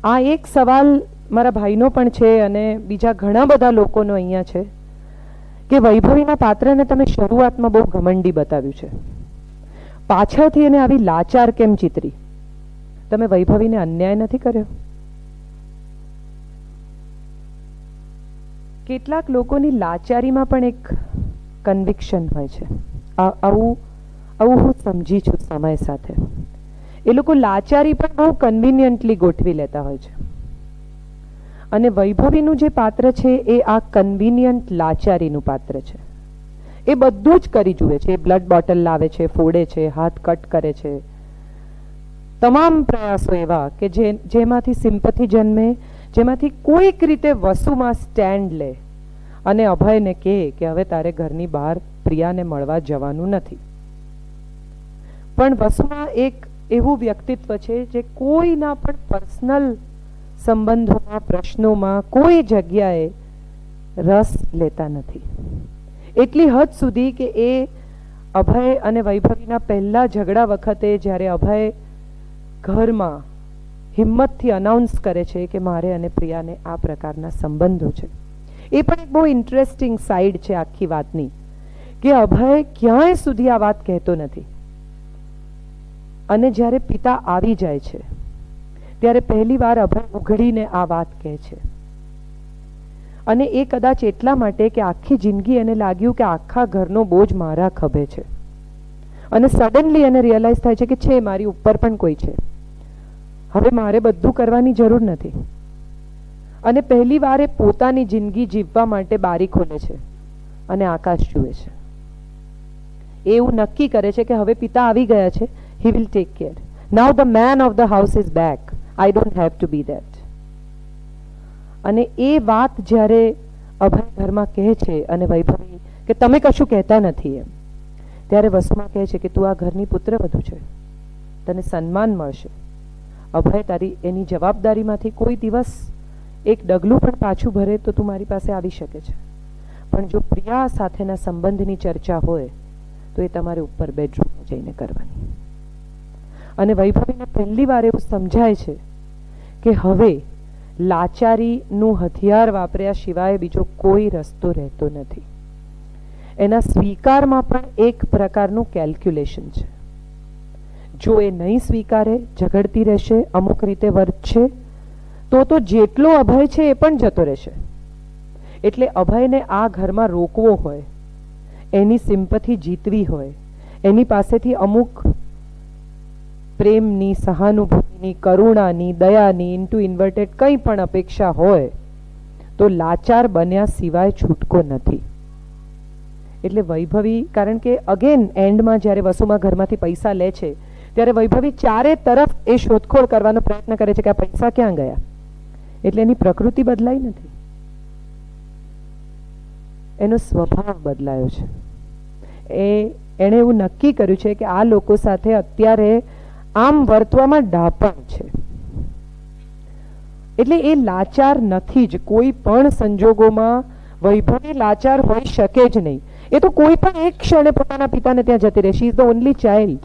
આ એક સવાલ મારા ભાઈનો પણ છે અને બીજા ઘણા બધા લોકોનો અહીંયા છે કે વૈભવીના પાત્રને તમે શરૂઆતમાં બહુ ઘમંડી બતાવ્યું છે, પાછળથી એને આવી લાચાર કેમ ચિતરી? તમે વૈભવીને અન્યાય નથી કર્યો? કેટલાક લોકોની લાચારીમાં પણ એક કન્વિક્શન હોય છે. આવું હું સમજી છું સમય સાથે. એ લોકો લાચારી પણ બહુ કન્વિનિયન્ટલી ગોઠવી લેતા હોય છે અને વૈભવીનું જે પાત્ર છે એ આ કન્વિનિયન્ટ લાચારીનું પાત્ર છે. એ બધું જ કરી જુએ છે. એ બ્લડ બોટલ લાવે છે, ફોડે છે, હાથ કટ કરે છે, તમામ પ્રયાસો એવા કે જેમાંથી સિમ્પથી જન્મે, જેમાંથી કોઈક રીતે વસુમાં સ્ટેન્ડ લે અને અભયને કહે કે હવે તારે ઘરની બહાર પ્રિયાને મળવા જવાનું નથી. પણ વસુમાં એક એવું વ્યક્તિત્વ છે જે કોઈના પણ પર્સનલ સંબંધોમાં, પ્રશ્નોમાં કોઈ જગ્યાએ રસ લેતા નથી. એટલી હદ સુધી કે એ અભય અને વૈભવીના પહેલા ઝઘડા વખતે જ્યારે અભય ઘરમાં હિંમતથી અનાઉન્સ કરે છે કે મારે અને પ્રિયાને આ પ્રકારના સંબંધો છે, એ પણ એક બહુ ઇન્ટરેસ્ટિંગ સાઈડ છે આખી વાતની કે અભય ક્યાંય સુધી આ વાત કહેતો નથી અને જ્યારે પિતા આવી જાય છે ત્યારે પહેલી વાર અભય ઉઘડીને આ વાત કહે છે. અને એ કદાચ એટલા માટે કે આખી જિંદગી એને લાગ્યું કે આખા ઘરનો બોજ મારા ખભે છે અને સડનલી એને રિયલાઇઝ થાય છે કે છે મારી ઉપર પણ કોઈ છે, હવે મારે બધું કરવાની જરૂર નથી. અને પહેલી વાર એ પોતાની જિંદગી જીવવા માટે બારી ખોલે છે અને આકાશ જુએ છે. એવું નક્કી કરે છે કે હવે પિતા આવી ગયા છે, he will take care. Now the man of the house is back. I don't have to be that. અને એ વાત જ્યારે અભય ઘરમાં કહે છે અને વૈભવી કે તમે કશું કહેતા નથી એમ, ત્યારે વસુમાં કહે છે કે તું આ ઘરની પુત્રવધુ છે, તને સન્માન મળશે. અભય તારી એની જવાબદારીમાંથી કોઈ દિવસ એક ડગલું પણ પાછું ભરે તો તું મારી પાસે આવી શકે છે, પણ જો પ્રિયા સાથેના સંબંધની ચર્ચા હોય તો એ તમારે ઉપર બેડરૂમમાં જઈને કરવાની. અને વૈભવીને પહેલી વાર એવું સમજાય છે કે હવે લાચારીનું હથિયાર વાપર્યા સિવાય બીજો કોઈ રસ્તો રહેતો નથી. એના સ્વીકારમાં પણ એક પ્રકારનું કેલ્ક્યુલેશન છે. જો એ નહીં સ્વીકારે, ઝઘડતી રહેશે, અમુક રીતે વર્તશે, તો જેટલો અભય છે એ પણ જતો રહેશે. એટલે અભયને આ ઘરમાં રોકવો હોય, એની સિમ્પથી જીતવી હોય, એની પાસેથી અમુક પ્રેમની, સહાનુભૂતિની, કરુણાની, દયાની, ઇન્ટુ ઇન્વર્ટેડ કંઈ પણ અપેક્ષા હોય તો લાચાર બન્યા સિવાય છૂટકો નથી. એટલે વૈભવી, કારણ કે અગેન એન્ડમાં જ્યારે વસુમાં ઘરમાંથી પૈસા લે છે ત્યારે વૈભવી ચારે તરફ એ શોધખોળ કરવાનો પ્રયત્ન કરે છે કે આ પૈસા ક્યાં ગયા. એટલે એની પ્રકૃતિ બદલાઈ નથી, એનો સ્વભાવ બદલાયો છે. એણે એવું નક્કી કર્યું છે કે આ લોકો સાથે અત્યારે આમ વર્તવામાં ડાપણ છે. એટલે એ લાચાર નથી જ, કોઈ પણ સંજોગોમાં વૈભવી લાચાર હોઈ શકે જ નહીં. એ તો કોઈ પણ એક ક્ષણે પોતાના પિતાને ત્યાં જતી રહે. She is the only child.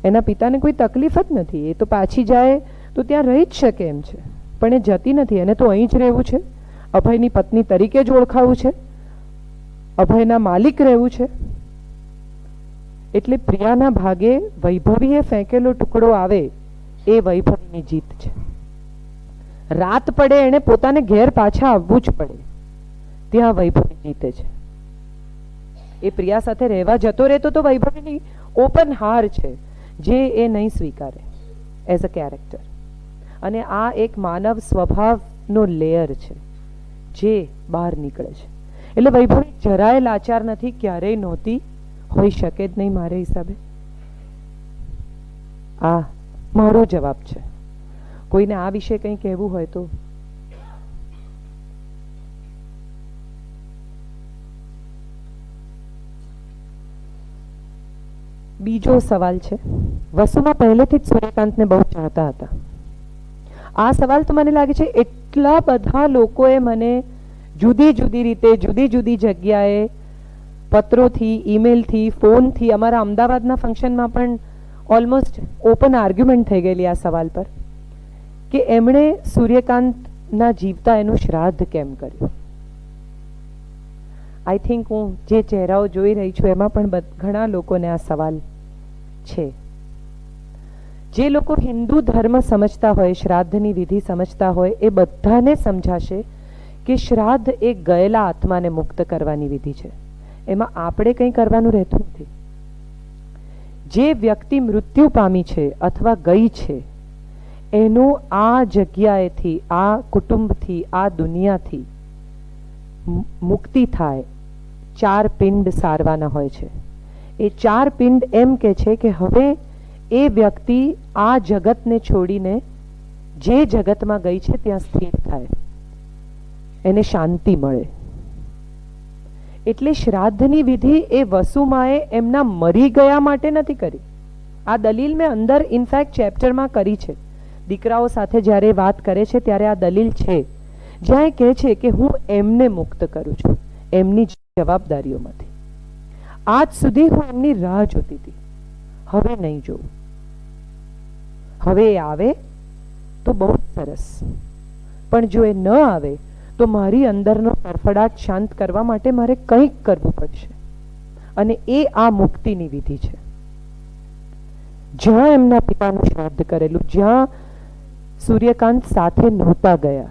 એના પિતાને કોઈ તકલીફ જ નથી, એ તો પાછી જાય તો ત્યાં રહી જ શકે એમ છે, પણ એ જતી નથી. એને તો અહીં જ રહેવું છે, અભયની પત્ની તરીકે જ ઓળખાવું છે, અભયના માલિક રહેવું છે. એટલે પ્રિયાના ભાગે વૈભવીએ ફેંકેલો ટુકડો આવે એ વૈભવીની જીત છે. રાત પડે એને પોતાને ઘેર પાછા આવવું જ પડે, ત્યાં વૈભવી જીતે છે. એ પ્રિયા સાથે રહેવા જતો રહેતો તો વૈભવીની ઓપન હાર છે જે એ નહીં સ્વીકારે એઝ અ કેરેક્ટર. અને આ એક માનવ સ્વભાવનો લેયર છે જે બહાર નીકળે છે. એટલે વૈભવી જરાય લાચાર નથી, ક્યારેય નહોતી, હોઈ શકે જ નહીં મારે હિસાબે. આ મારો જવાબ છે. કોઈને આ વિશે કંઈ કહેવું હોય તો. બીજો સવાલ છે, વસુમાં પહેલેથી જ સૂર્યકાંતને બહુ ચાહતા હતા. આ સવાલ તો મને લાગે છે એટલા બધા લોકોએ મને જુદી જુદી રીતે, જુદી જુદી જગ્યાએ, પત્રોથી, ઈમેલથી, ફોનથી, અમારા અમદાવાદના ફંક્શનમાં પણ ઓલમોસ્ટ ઓપન આર્ગ્યુમેન્ટ થઈ ગયેલી આ સવાલ પર કે એમણે સૂર્યકાંતના જીવતા એનું શ્રાદ્ધ કેમ કર્યું. આઈ થિંક હું જે ચહેરાઓ જોઈ રહી છું એમાં પણ ઘણા લોકોને આ સવાલ છે. જે લોકો હિન્દુ ધર્મ સમજતા હોય, શ્રાદ્ધની વિધિ સમજતા હોય, એ બધાને સમજાશે કે શ્રાદ્ધ એ ગયેલા આત્માને મુક્ત કરવાની વિધિ છે. એમાં આપણે કંઈ કરવાનું રહેતું નથી. જે વ્યક્તિ મૃત્યુ પામી છે અથવા ગઈ છે એનું આ જગ્યાએથી, આ કુટુંબથી, આ દુનિયાથી મુક્તિ થાય. 4 પિંડ સારવાના હોય છે. એ 4 પિંડ એમ કે છે કે હવે એ વ્યક્તિ આ જગતને છોડીને જે જગતમાં ગઈ છે ત્યાં સ્થિર થાય, એને શાંતિ મળે. એટલે શ્રાદ્ધની વિધિ એ વસુમાએ એમના મરી ગયા માટે નથી કરી. આ દલીલ મેં અંદર ઇનફેક્ટ ચેપ્ટરમાં કરી છે. દીકરાઓ સાથે જ્યારે વાત કરે છે ત્યારે આ દલીલ છે, જ્યાં એ કહે છે કે હું એમને મુક્ત કરું છું એમની જવાબદારીઓમાંથી. આજ સુધી હું એમની રાહ જોતી હતી, હવે નહીં જોઉં. હવે એ આવે તો બહુ સરસ, પણ જો એ ન આવે તો મારી અંદરનો ફફડાટ શાંત કરવા માટે મારે કંઈક કરવું પડશે. અને એ આ મુક્તિની વિધિ છે. જ્યાં એમના પિતાનું શ્રાદ્ધ કરેલું, જ્યાં સૂર્યકાંત સાથે નહોતા ગયા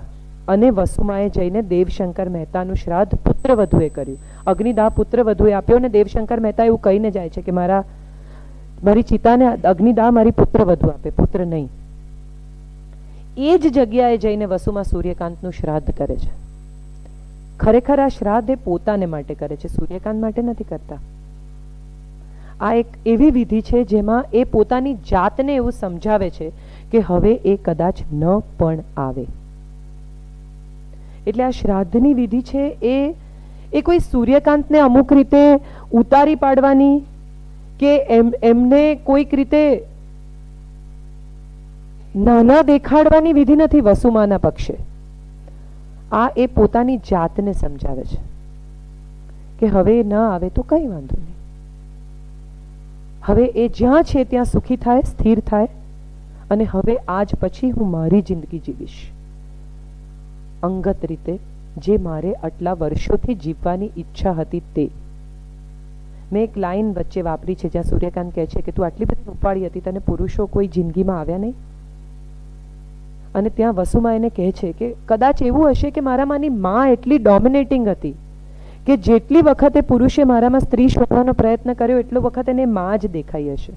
અને વસુમાએ જઈને દેવશંકર મહેતાનું શ્રાદ્ધ પુત્રવધુએ કર્યું. અગ્નિદાહ પુત્રવધુએ આપ્યો અને દેવશંકર મહેતા એવું કહીને જાય છે કે મારી ચિતાને અગ્નિદાહ મારી પુત્રવધુ આપે, પુત્ર નહીં. એ જ જગ્યાએ જઈને વસુમા સૂર્યકાંતનું શ્રાદ્ધ કરે છે. ખરેખર આ શ્રાદ્ધ એ પોતાને માટે કરે છે, સૂર્યકાંત માટે નથી કરતા. આ એક એવી વિધિ છે જેમાં એ પોતાની જાતને એવું સમજાવે છે કે હવે એ કદાચ ન પણ આવે. એટલે આ શ્રાદ્ધની વિધિ છે એ કોઈ સૂર્યકાંતને અમુક રીતે ઉતારી પાડવાની કે એમને કોઈક રીતે નાના દેખાડવાની વિધિ નથી વસુમાના પક્ષે. આ એ પોતાની જાતને સમજાવે છે કે હવે ન આવે તો કંઈ વાંધો નહીં. હવે એ જ્યાં છે ત્યાં સુખી થાય, સ્થિર થાય, અને હવે આજ પછી હું મારી જિંદગી જીવીશ અંગત રીતે, જે મારે આટલા વર્ષોથી જીવવાની ઈચ્છા હતી તે. મેં એક લાઈન વચ્ચે વાપરી છે જ્યાં સૂર્યકાંત કહે છે કે તું આટલી બધી રૂપાળી હતી, તને પુરુષો કોઈ જિંદગીમાં આવ્યા નહીં. અને ત્યાં વસુમા એને કહે છે કે કદાચ એવું હશે કે મારામાંની માં એટલી ડોમિનેટિંગ હતી કે જેટલી વખતે પુરુષે મારામાં સ્ત્રી શોધવાનો પ્રયત્ન કર્યો એટલો વખત એને માં જ દેખાઈ હશે.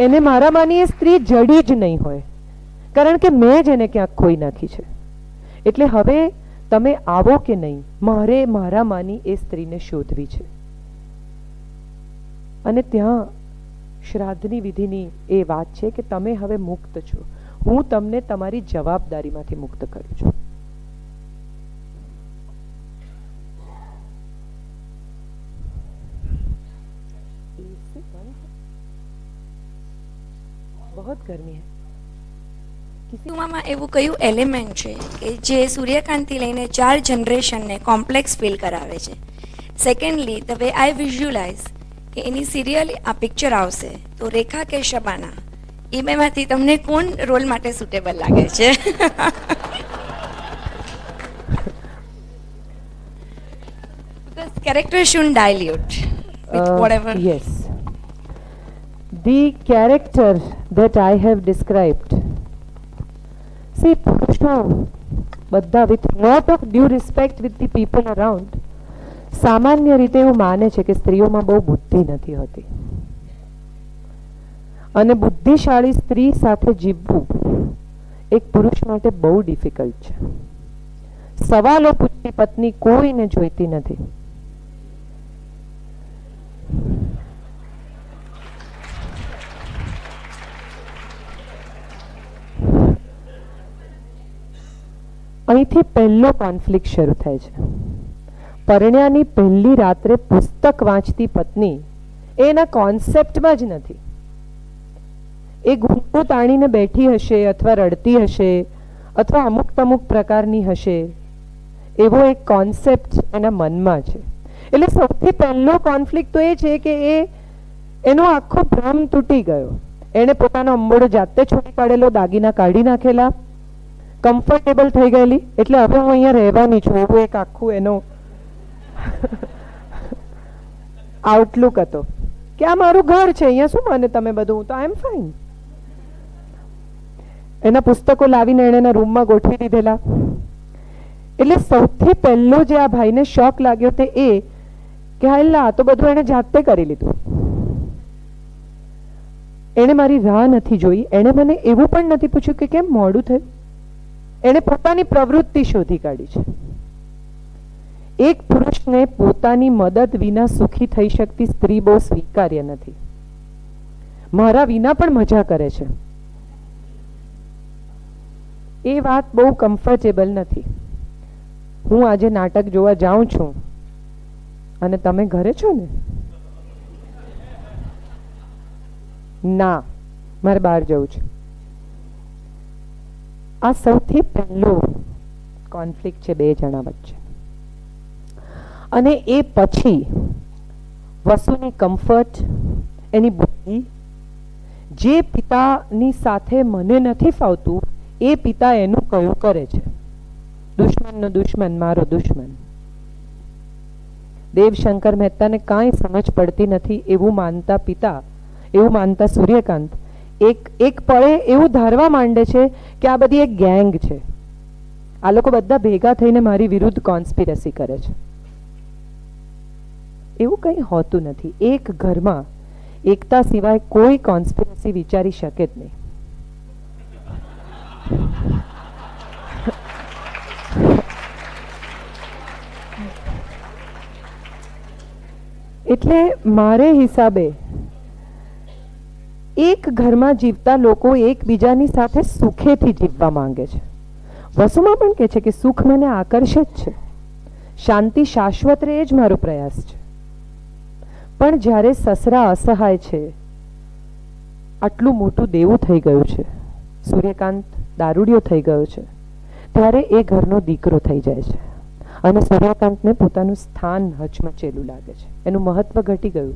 એને મારામાંની એ સ્ત્રી જડી જ નહીં હોય, કારણ કે મેં જ એને ક્યાંક ખોઈ નાખી છે. એટલે હવે તમે આવો કે નહીં, મારે મારામાંની એ સ્ત્રીને શોધવી છે. અને ત્યાં શ્રાદ્ધની વિધિની એ વાત છે કે તમે હવે મુક્ત છો, હું તમને તમારી જવાબદારીમાંથી મુક્ત કરું છું. बहुत गर्मी है. માં એવું કયું એલિમેન્ટ છે કે જે સૂર્યકાંતથી લઈને 4 જનરેશનને કોમ્પ્લેક્સ ફીલ કરાવે છે? Secondly, the way I visualise કે એની સિરિયલ આ પિક્ચર આવશે તો રેખા કે શબાના, એ બેમાંથી તમને કોણ રોલ માટે સુટેબલ લાગે છે? Because character shouldn't dilute with whatever. Yes. The character that I have described, see, પુરુષો બધા, with lot of due respect with the people around, સામાન્ય રીતે એવું માને છે કે સ્ત્રીઓમાં બહુ બુદ્ધિ નથી હોતી અને બુદ્ધિશાળી સ્ત્રી સાથે જીવવું એક પુરુષ માટે બહુ ડિફિકલ્ટ છે. સવાલો પૂછતી પત્ની કોઈને જોઈતી નથી. અહીંથી પહેલો કોન્ફ્લિક્ટ શરૂ થાય છે. પરણ્યાની પહેલી રાત્રે પુસ્તક વાંચતી પત્ની એના કોન્સેપ્ટમાં જ નથી. એ ઘૂંટો તાણીને બેઠી હશે અથવા રડતી હશે અથવા અમુક પ્રકારની હશે, એવો એક કોન્સેપ્ટ એના મનમાં છે. એટલે સૌથી પહેલો કોન્ફ્લિક્ટ તો એ છે કે એનો આખો ભ્રમ તૂટી ગયો. એણે પોતાનો અંબોડો જાતે છોડી પાડેલો, દાગીના કાઢી નાખેલા, કમ્ફર્ટેબલ થઈ ગયેલી. એટલે હવે હું અહીંયા રહેવાની છું, એવું એક આખું એનો આઉટલુક હતો કે આ મારું ઘર છે, અહીંયા શું મને તમે બધું, હું તો આઈ એમ ફાઇન. એના પુસ્તકો લાવીને એણે એના રૂમમાં ગોઠવી દીધેલા. એટલે સૌથી પહેલો જે આ ભાઈને શોક લાગ્યો તે એ કે હાલ્લા આ તો બધું એણે જાતે કરી લીધું. એણે મારી રાહ નથી જોઈ, એણે મને એવું પણ નથી પૂછ્યું કે કેમ મોડું થયું. એણે પોતાની પ્રવૃત્તિ શોધી કાઢી છે. એક પુરુષને પોતાની મદદ વિના સુખી થઈ શકતી સ્ત્રી બહુ સ્વીકાર્ય નથી. મારા વિના પણ મજા કરે છે, એ વાત બહુ કમ્ફર્ટેબલ નથી. હું આજે નાટક જોવા જાઉં છું અને તમે ઘરે છો ને? ના, મારે બહાર જવું છે. આ સૌથી પહેલો કોન્ફ્લિક્ટ છે બે જણા વચ્ચે. અને એ પછી વસુની કમ્ફર્ટ, એની બુદ્ધિ, જે પિતાની સાથે મને નથી ફાવતું એ પિતા એનું કયું કરે છે. દુશ્મનનો દુશ્મન મારો દુશ્મન. દેવશંકર મહેતાને કાંઈ સમજ પડતી નથી એવું માનતા પિતા, એવું માનતા સૂર્યકાંત એક પળે એવું ધારવા માંડે છે કે આ બધી એક ગેંગ છે, આ લોકો બધા ભેગા થઈને મારી વિરુદ્ધ કોન્સ્પિરસી કરે છે. એવું કંઈ હોતું નથી. એક ઘરમાં એકતા સિવાય કોઈ કોન્સ્પિરસી વિચારી શકે જ નહીં. એટલે મારે હિસાબે એક ઘરમાં જીવતા લોકો એકબીજાની સાથે સુખેથી જીવવા માંગે છે. વસુમાં પણ કહે છે કે સુખ મને આકર્ષે જ છે, શાંતિ શાશ્વત રહે એ જ મારો પ્રયાસ છે. પણ જ્યારે સસરા અસહાય છે, આટલું મોટું દેવું થઈ ગયું છે, સૂર્યકાંત દારૂડિયો થઈ ગયો છે, ત્યારે એ ઘરનો દીકરો થઈ જાય છે અને સૂર્યકાંતને પોતાનું સ્થાન હચમચેલું લાગે છે. એનું મહત્વ ઘટી ગયું.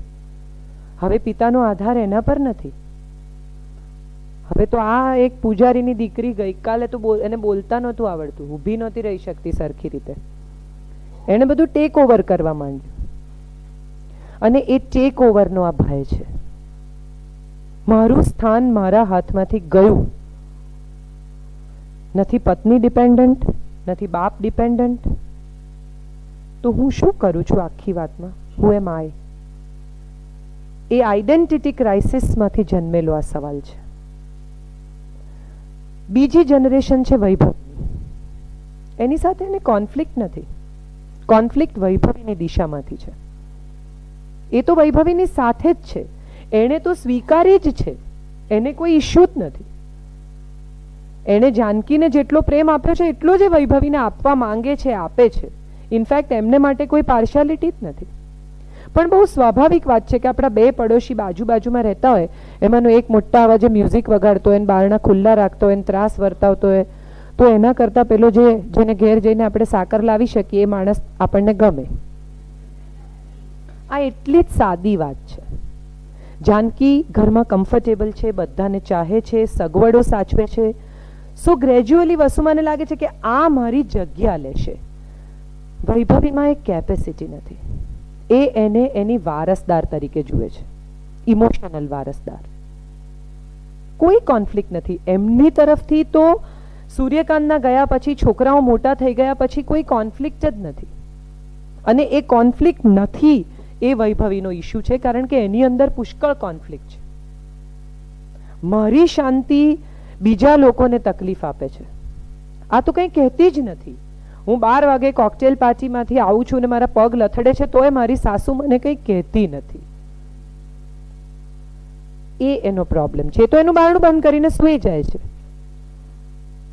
હવે પિતાનો આધાર એના પર નથી. હવે તો આ એક પૂજારીની દીકરી ગઈકાલે તો એને બોલતા નહોતું આવડતું, ઊભી નહોતી રહી શકતી સરખી રીતે. એણે બધું ટેક ઓવર કરવા માંડ્યું અને એ ટેક ઓવરનો આ ભય છે. મારું સ્થાન મારા હાથમાંથી ગયું. નથી પત્ની ડિપેન્ડન્ટ, નથી બાપ ડિપેન્ડન્ટ, તો હું શું કરું છું આખી વાતમાં? હુ એમ આઈ? એ આઈડેન્ટિટી ક્રાઇસિસમાંથી જન્મેલો આ સવાલ છે. બીજી જનરેશન છે વૈભવ. એની સાથે એને કોન્ફ્લિક્ટ નથી. કોન્ફ્લિક્ટ વૈભવીની દિશામાંથી છે. એ તો વૈભવીની સાથે જ છે, એણે તો સ્વીકારી જ છે, એને કોઈ ઇશ્યુ જ નથી. એણે જાનકીને જેટલો પ્રેમ આપ્યો છે એટલો જ વૈભવીને આપવા માંગે છે, આપે છે. ઇનફેક્ટ એમને માટે કોઈ પાર્શિયાલિટી જ નથી. પણ બહુ સ્વાભાવિક વાત છે કે આપણા બે પડોશી બાજુબાજુમાં રહેતા હોય, એમાંનો એક મોટા અવાજે મ્યુઝિક વગાડતો હોય, બારણા ખુલ્લા રાખતો હોય, ત્રાસ વર્તાવતો હોય, તો એના કરતાં પેલો જેને ઘેર જઈને આપણે સાકર લાવી શકીએ એ માણસ આપણને ગમે. આ એટલી જ સાદી વાત છે. જાનકી ઘરમાં કમ્ફર્ટેબલ છે, બધાને ચાહે છે, સગવડો સાચવે છે. સો ગ્રેજ્યુઅલી વસુમાને લાગે છે કે આ મારી જગ્યા લેશે. વૈભવીમાં એક કેપેસિટી નથી. એ એને એની વારસદાર તરીકે જુએ છે, ઇમોશનલ વારસદાર. કોઈ કોન્ફ્લિક્ટ નથી એમની તરફથી. તો સૂર્યકાંતના ગયા પછી, છોકરાઓ મોટા થઈ ગયા પછી કોઈ કોન્ફ્લિક્ટ જ નથી. અને એ કોન્ફ્લિક્ટ નથી એ વૈભવીનો ઇશ્યુ છે, કારણ કે એની અંદર પુષ્કળ કોન્ફ્લિક્ટ છે. મારી શાંતિ બીજા લોકોને તકલીફ આપે છે, આ તો કંઈ કહેતી જ નથી. હું 12 વાગે કોકટેલ પાર્ટીમાંથી આવું છું ને મારા પગ લથડે છે તોય મારી સાસુ મને કંઈ કહેતી નથી. એ એનો પ્રોબ્લેમ છે. તો એનું બારણું બંધ કરીને સૂઈ જાય છે,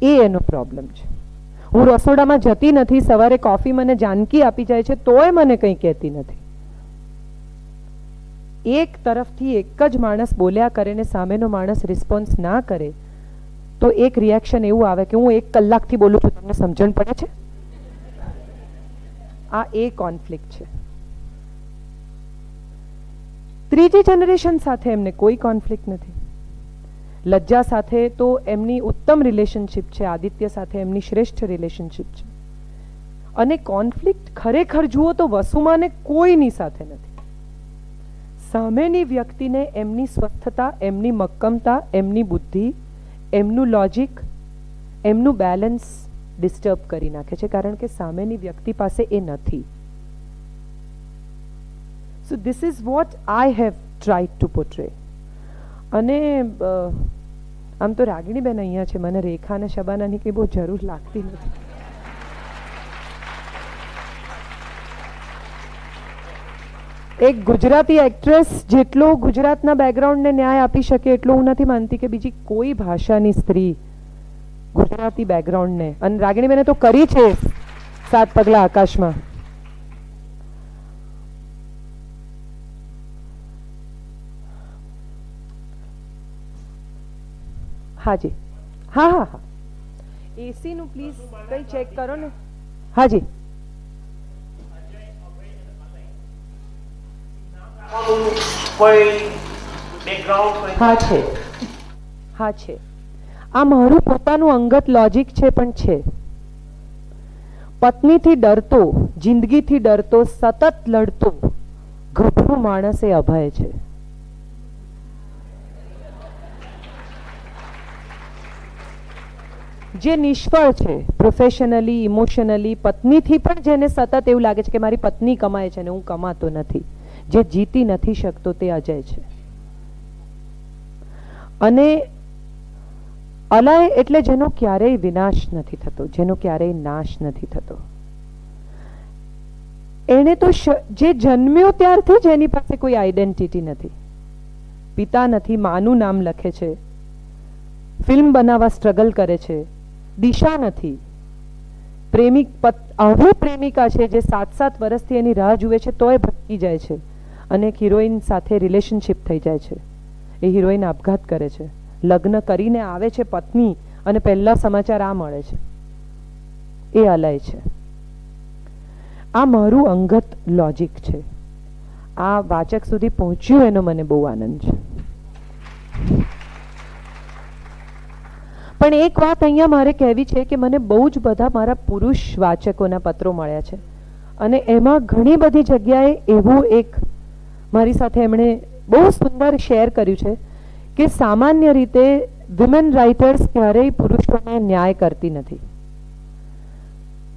એ એનો પ્રોબ્લેમ છે. હું રસોડામાં જતી નથી, સવારે કોફી મને જાનકી આપી જાય છે તોય મને કંઈ કહેતી નથી. એક તરફથી એક જ માણસ બોલ્યા કરે ને સામેનો માણસ રિસ્પોન્સ ના કરે તો એક રિએક્શન એવું આવે કે હું 1 કલાકથી બોલું છું, તમને સમજણ પડે છે? આ એ કોન્ફ્લિક્ટ છે. ત્રીજી જનરેશન સાથે એમને કોઈ કોન્ફ્લિક્ટ નથી. લજ્જા સાથે તો એમની ઉત્તમ રિલેશનશિપ છે, આદિત્ય સાથે એમની શ્રેષ્ઠ રિલેશનશિપ છે. અને કોન્ફ્લિક્ટ ખરેખર જુઓ તો વસુમાને કોઈની સાથે નથી. સામેની વ્યક્તિને એમની સ્વસ્થતા, એમની મક્કમતા, એમની બુદ્ધિ, એમનું લોજિક, એમનું બેલેન્સ ડિસ્ટર્બ કરી નાખે છે, કારણ કે સામેની વ્યક્તિ પાસે એ નથી. So this is what I have tried to portray. અને આમ તો રાગિણીબેન અહીંયા છે, મને રેખા અને શબાનાની કંઈ બહુ જરૂર લાગતી નથી. એક ગુજરાતી એક્ટ્રેસ જેટલો ગુજરાતના બેકગ્રાઉન્ડને ન્યાય આપી શકે એટલો હું નથી માનતી કે બીજી કોઈ ભાષાની સ્ત્રી ગુજરાતી બેકગ્રાઉન્ડને, અને રાગિણીબેને તો કરી છે 7 પગલા આકાશમાં. હાજી, હા હા હા, એસીનું પ્લીઝ કઈ ચેક કરો ને. હાજી, હા છે, હા છે. આ મારું પોતાનું અંગત લોજિક છે, પણ છે. પત્નીથી ડરતો, જિંદગીથી ડરતો, સતત લડતો ગભરું માણસ એ અભય છે. જે નિષ્ફળ છે પ્રોફેશનલી, ઇમોશનલી, પત્નીથી પણ જેને સતત એવું લાગે છે કે મારી પત્ની કમાય છે ને હું કમાતો નથી, જે જીતી નથી શકતો તે અજય છે. અને અલય એટલે જેનો ક્યારેય વિનાશ નથી થતો, જેનો ક્યારેય નાશ નથી થતો. એને તો જે જન્મ્યો ત્યારથી જ એની પાસે કોઈ આઈડેન્ટિટી નથી. પિતા નથી, માનું નામ લખે છે, ફિલ્મ બનાવવા સ્ટ્રગલ કરે છે, દિશા નથી. આવી પ્રેમિકા છે જે 7-7 વર્ષથી એની રાહ જુએ છે તોય ભટકી જાય છે, અને એક હિરોઈન સાથે રિલેશનશિપ થઈ જાય છે. એ હિરોઈન આપઘાત કરે છે, લગ્ન કરીને આવે છે પત્ની, અને પહેલા સમાચાર આ મળે છે. એ અલય છે. આ મારું અંગત લોજિક છે. આ વાચક સુધી પહોંચ્યું એનો મને બહુ આનંદ છે. પણ એક વાત અહીંયા મારે કહેવી છે કે મને બહુ જ બધા મારા પુરુષ વાચકોના પત્રો મળ્યા છે, અને એમાં ઘણી બધી જગ્યાએ એવું એક મારી સાથે એમણે બહુ સુંદર શેર કર્યું છે કે સામાન્ય રીતે વિમેન રાઇટર્સ ક્યારેય પુરુષોને ન્યાય કરતી નથી.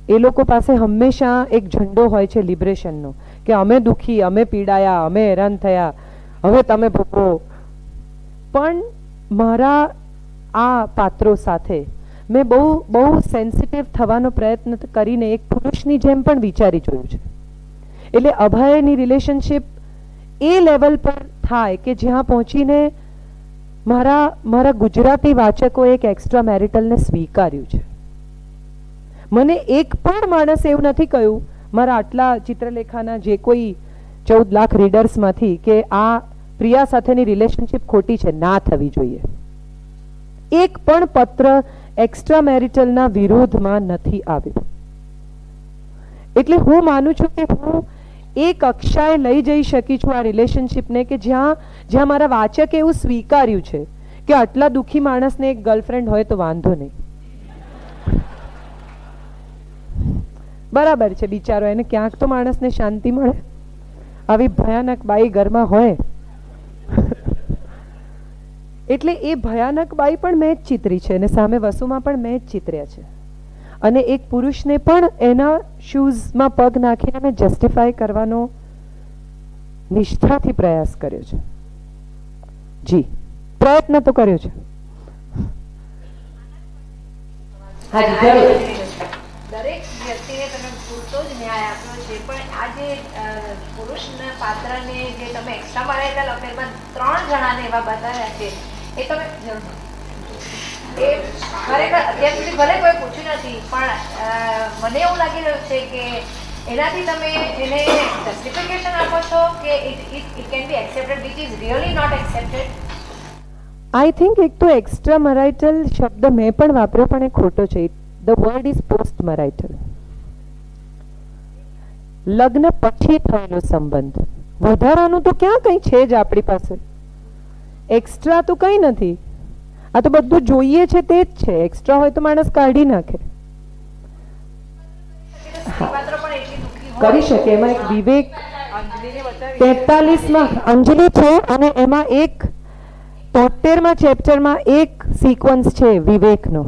એ લોકો પાસે હંમેશા એક ઝંડો હોય છે લિબરેશનનો, કે અમે દુઃખી, અમે પીડાયા, અમે હેરાન થયા, હવે તમે ભોગવો. પણ મારા આ પાત્રો સાથે મેં બહુ સેન્સિટિવ થવાનો પ્રયત્ન કરીને એક પુરુષની જેમ પણ વિચારી જોયું છે. એટલે અભયની રિલેશનશિપ એ લેવલ પર થાય કે જ્યાં પહોંચીને મારા ગુજરાતી વાચકોએ એક એક્સ્ટ્રા મેરિટલને સ્વીકાર્યું છે. મને એક પણ માણસ એવું નથી કહ્યું મારા આટલા ચિત્રલેખાના જે કોઈ 14 લાખ રીડર્સમાંથી કે આ પ્રિયા સાથેની રિલેશનશિપ ખોટી છે, ના થવી જોઈએ. એક પણ પત્ર એક્સ્ટ્રા મેરિટલના વિરોધમાં નથી આવ્યો. એટલે હું માનું છું કે હું એ કક્ષાએ લઈ જઈ શકી છું આ રિલેશનશિપને કે જ્યાં મારા વાચકે એવું સ્વીકાર્યું છે કે આટલા દુઃખી માણસને એક ગર્લફ્રેન્ડ હોય તો વાંધો નહીં, બરાબર છે બિચારો, એને ક્યાંક તો માણસને શાંતિ મળે. આવી ભયાનક બાઈ ઘરમાં હોય એટલે એ ભયાનક બાઈ પણ મેં જ ચિતરી છે, અને સામે વસુમાં પણ મેં જ ચિતર્યા છે. અને એક પુરુષને પણ એના શૂઝમાં પગ નાખીને મેં જસ્ટિફાય કરવાનો નિષ્ઠાથી પ્રયાસ કર્યો છે. જી, પ્રયત્ન તો કર્યો છે. દરેક વ્યક્તિને તમે પૂરતો જ ન્યાય આપ્યો છે, પણ આ જે પુરુષના પાત્રને જે તમે એક્સ્ટ્રા મારેલા અફેરમાં 3 જણાને એવા બતાવ્યા છે, એ તમે એ ખરેખર અત્યાર સુધી ભલે કોઈ પૂછ્યું નથી, પણ મને એવું લાગી રહ્યું છે કે એનાથી તમે એને જસ્ટિફિકેશન આપો છો કે it can be accepted which is really not accepted. I think એક તો એક્સ્ટ્રા મરાઇટલ શબ્દ મેં પણ વાપર્યો, પણ એ ખોટો છે. The word is post marital. લગ્ન પછી થયેલો સંબંધ, વધારાનું તો ક્યાં કંઈ છે જ આપણી પાસે. એક્સ્ટ્રા તો કંઈ નથી. આ તો બધું જોઈએ છે તે જ છે, એક્સ્ટ્રા હોય તો માણસ કાઢી નાખે. સ્ત્રી પાત્ર પણ એટલી દુઃખી હોય. કરી શકે. એમાં એક વિવેક અંજલિને બતાવી 43માં અંજલિ છે અને એમાં એક 73માં ચેપ્ટરમાં એક સિક્વન્સ છે વિવેકનો.